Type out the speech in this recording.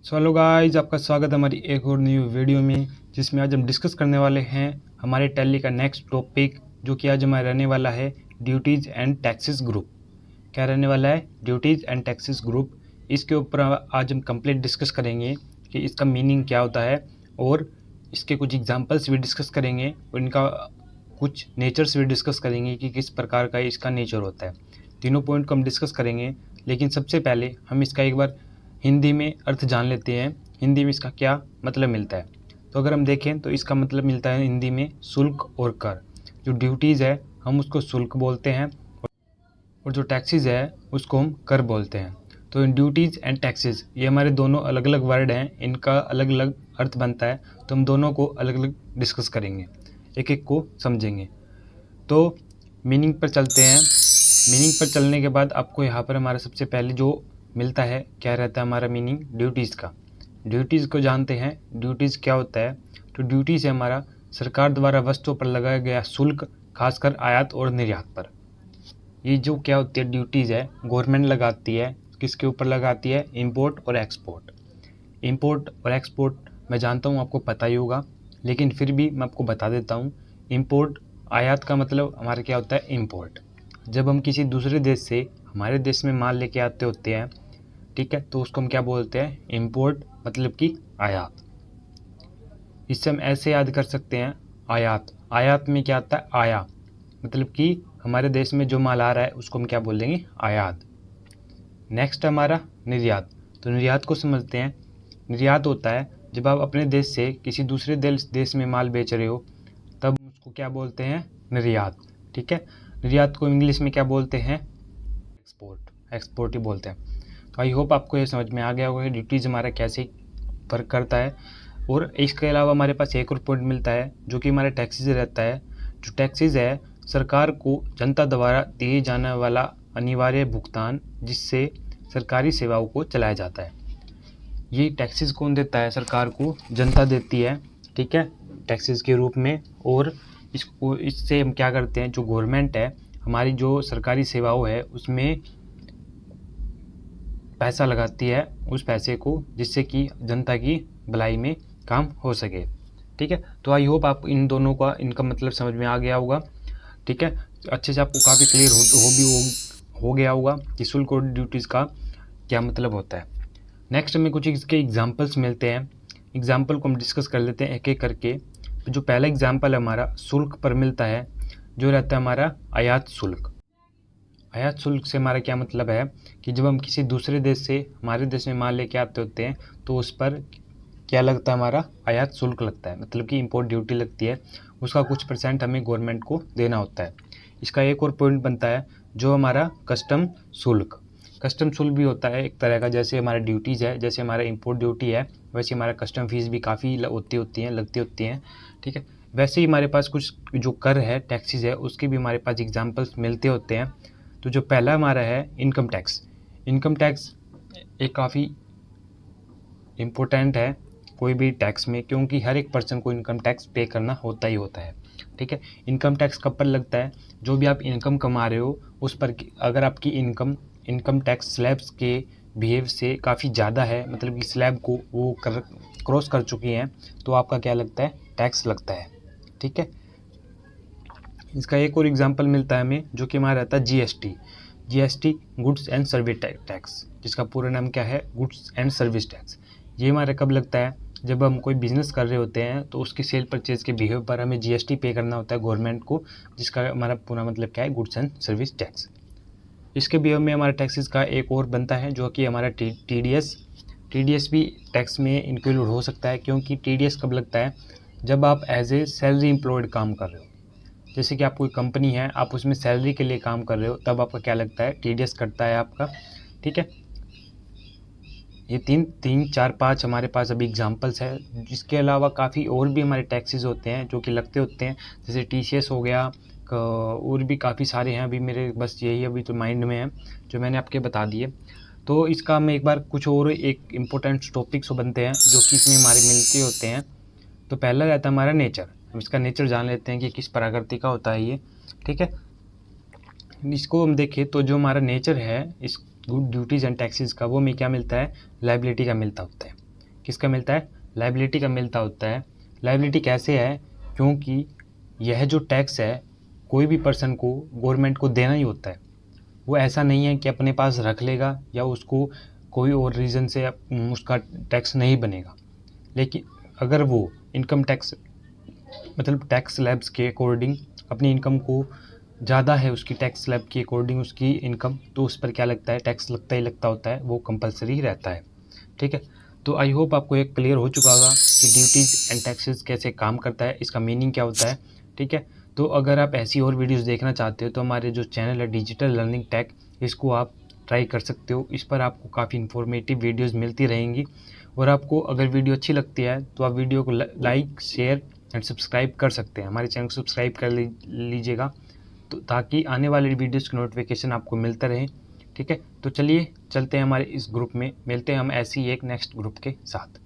So hello guys, आपका स्वागत है हमारी एक और न्यू वीडियो में, जिसमें आज हम डिस्कस करने वाले हैं हमारे टैली का नेक्स्ट टॉपिक, जो कि आज हमारा रहने वाला है ड्यूटीज़ एंड टैक्सेस ग्रुप। क्या रहने वाला है? Duties and taxes group. इसके ऊपर आज हम कंप्लीट डिस्कस करेंगे कि इसका मीनिंग क्या होता है, और इसके कुछ एग्जांपल्स भी डिस्कस करेंगे, और इनका कुछ नेचर्स भी डिस्कस करेंगे कि किस प्रकार का इसका नेचर होता है। तीनों पॉइंट को हम डिस्कस करेंगे, लेकिन सबसे पहले हम इसका एक बार हिंदी में अर्थ जान लेते हैं। हिंदी में इसका क्या मतलब मिलता है? तो अगर हम देखें तो इसका मतलब मिलता है हिंदी में शुल्क और कर। जो ड्यूटीज़ है हम उसको शुल्क बोलते हैं, और जो टैक्सेस है उसको हम कर बोलते हैं। तो इन ड्यूटीज़ एंड टैक्सेस ये हमारे दोनों अलग अलग वर्ड हैं, इनका अलग अलग अर्थ बनता है। तो हम दोनों को अलग अलग डिस्कस करेंगे, एक एक को समझेंगे। तो मीनिंग पर चलते हैं। मीनिंग पर चलने के बाद आपको यहाँ पर हमारा सबसे पहले जो मिलता है, क्या रहता है हमारा मीनिंग ड्यूटीज़ का। ड्यूटीज़ को जानते हैं, ड्यूटीज़ क्या होता है? तो ड्यूटीज़ है हमारा सरकार द्वारा वस्तुओं पर लगाया गया शुल्क, खासकर आयात और निर्यात पर। ये जो क्या होती है ड्यूटीज़ है, गवर्नमेंट लगाती है। किसके ऊपर लगाती है? इंपोर्ट और एक्सपोर्ट। इंपोर्ट और एक्सपोर्ट मैं जानता हूँ आपको पता ही होगा, लेकिन फिर भी मैं आपको बता देता हूँ। इंपोर्ट, आयात का मतलब हमारा क्या होता है? इंपोर्ट। जब हम किसी दूसरे देश से हमारे देश में माल लेके आते होते हैं, ठीक है, तो उसको हम क्या बोलते हैं? इंपोर्ट, मतलब कि आयात। इससे हम ऐसे याद कर सकते हैं, आयात। आयात में क्या आता है? आया, मतलब कि हमारे देश में जो माल आ रहा है उसको हम क्या बोल देंगे? आयात। नेक्स्ट हमारा निर्यात। तो निर्यात को समझते हैं। निर्यात होता है जब आप अपने देश से किसी दूसरे देश में माल बेच रहे हो, तब उसको क्या बोलते हैं? निर्यात। ठीक है, निर्यात को इंग्लिश में क्या बोलते हैं? एक्सपोर्ट। एक्सपोर्ट ही बोलते हैं। तो आई होप आपको ये समझ में आ गया होगा कि ड्यूटीज़ हमारा कैसे वर्क करता है। और इसके अलावा हमारे पास एक और पॉइंट मिलता है, जो कि हमारा टैक्सेस रहता है। जो टैक्सेस है सरकार को जनता द्वारा दिए जाने वाला अनिवार्य भुगतान, जिससे सरकारी सेवाओं को चलाया जाता है। ये टैक्सेस कौन देता है? सरकार को जनता देती है, ठीक है, टैक्सेस के रूप में। और इससे हम क्या करते हैं? जो गवर्नमेंट है हमारी, जो सरकारी सेवाओं है उसमें पैसा लगाती है, उस पैसे को, जिससे कि जनता की भलाई में काम हो सके। ठीक है, तो आई होप आप इन दोनों का इनका मतलब समझ में आ गया होगा। ठीक है, अच्छे से आपको काफ़ी क्लियर हो गया होगा कि शुल्क और ड्यूटीज़ का क्या मतलब होता है। नेक्स्ट हमें कुछ इसके एग्जांपल्स मिलते हैं। एग्जांपल को हम डिस्कस कर लेते हैं एक एक करके। जो पहला एग्जांपल हमारा शुल्क पर मिलता है, जो रहता है हमारा आयात शुल्क। आयात शुल्क से हमारा क्या मतलब है कि जब हम किसी दूसरे देश से हमारे देश में माल लेके आते होते हैं, तो उस पर क्या लगता है? हमारा आयात शुल्क लगता है, मतलब कि इंपोर्ट ड्यूटी लगती है। उसका कुछ % हमें गवर्नमेंट को देना होता है। इसका एक और पॉइंट बनता है, जो हमारा कस्टम शुल्क। कस्टम शुल्क भी होता है एक तरह का, जैसे हमारा ड्यूटीज़ है, जैसे हमारा इंपोर्ट ड्यूटी है, वैसे हमारा कस्टम फीस भी काफ़ी लगती होती हैं। ठीक है, वैसे ही हमारे पास कुछ जो कर है, टैक्सेस है, उसके भी हमारे पास एग्जाम्पल्स मिलते होते हैं। तो जो पहला हमारा है इनकम टैक्स। इनकम टैक्स एक काफ़ी इम्पोर्टेंट है कोई भी टैक्स में, क्योंकि हर एक पर्सन को इनकम टैक्स पे करना होता ही होता है। ठीक है, इनकम टैक्स कब पर लगता है? जो भी आप इनकम कमा रहे हो उस पर अगर आपकी इनकम टैक्स स्लैब्स के बिहेव से काफ़ी ज़्यादा है, मतलब कि स्लैब को वो क्रॉस कर चुकी हैं, तो आपका क्या लगता है? टैक्स लगता है। ठीक है, इसका एक और एग्जांपल मिलता है हमें, जो कि हमारा रहता है GST. GST goods and service tax, जिसका पूरा नाम क्या है? Goods and service tax. ये हमारा कब लगता है? जब हम कोई बिज़नेस कर रहे होते हैं, तो उसकी सेल परचेज़ के बिहेव पर हमें जीएसटी पे करना होता है गवर्नमेंट को, जिसका हमारा पूरा मतलब क्या है? Goods and service tax. इसके बिहेव में हमारा टैक्सेस का एक और बनता है, जो कि हमारा टीडीएस। टीडीएस भी टैक्स में इंक्लूड हो सकता है, क्योंकि टीडीएस कब लगता है? जब आप एज ए सैलरी एम्प्लॉयड काम कर रहे हो। जैसे कि आप कोई कंपनी है, आप उसमें सैलरी के लिए काम कर रहे हो, तब आपका क्या लगता है? टीडीएस कटता है आपका। ठीक है, ये तीन चार पाँच हमारे पास अभी एग्जांपल्स है। इसके अलावा काफ़ी और भी हमारे टैक्सेस होते हैं जो कि लगते होते हैं, जैसे टीसीएस हो गया, और भी काफ़ी सारे हैं। अभी मेरे बस यही अभी तो माइंड में है जो मैंने आपके बता दिए। तो इसका हम एक बार कुछ और एक इम्पोर्टेंट टॉपिक्स बनते हैं, जो कि इसमें हमारे मिलते होते हैं। तो पहला रहता है हमारा नेचर। हम इसका नेचर जान लेते हैं कि किस प्रकृति का होता है ये। ठीक है, इसको हम देखें तो जो हमारा नेचर है इस गुड ड्यूटीज़ एंड टैक्सेस का, वो में क्या मिलता है? लाइबिलिटी का मिलता होता है। किसका मिलता है, लायबिलिटी का मिलता होता है। लायबिलिटी कैसे है, क्योंकि यह जो टैक्स है कोई भी पर्सन को गवर्नमेंट को देना ही होता है। वो ऐसा नहीं है कि अपने पास रख लेगा या उसको कोई और रीज़न से उसका टैक्स नहीं बनेगा। लेकिन अगर वो इनकम टैक्स मतलब टैक्स स्लैब्स के अकॉर्डिंग अपनी इनकम को ज़्यादा है, उसकी टैक्स स्लैब के अकॉर्डिंग उसकी इनकम, तो उस पर क्या लगता है, टैक्स लगता ही लगता होता है, वो कंपलसरी रहता है। ठीक है, तो आई होप आपको एक क्लियर हो चुका होगा कि ड्यूटीज़ एंड टैक्सेस कैसे काम करता है, इसका मीनिंग क्या होता है। ठीक है, तो अगर आप ऐसी और वीडियोस देखना चाहते हो तो हमारे जो चैनल है डिजिटल लर्निंग टेक, इसको आप ट्राई कर सकते हो। इस पर आपको काफ़ी इन्फॉर्मेटिव वीडियोस मिलती रहेंगी। और आपको अगर वीडियो अच्छी लगती है तो आप वीडियो को लाइक, शेयर एंड सब्सक्राइब कर सकते हैं। हमारे चैनल को सब्सक्राइब कर लीजिएगा तो ताकि आने वाले वीडियोस की नोटिफिकेशन आपको मिलता रहे। ठीक है, तो चलिए चलते हैं हमारे इस ग्रुप में, मिलते हैं हम ऐसी एक नेक्स्ट ग्रुप के साथ।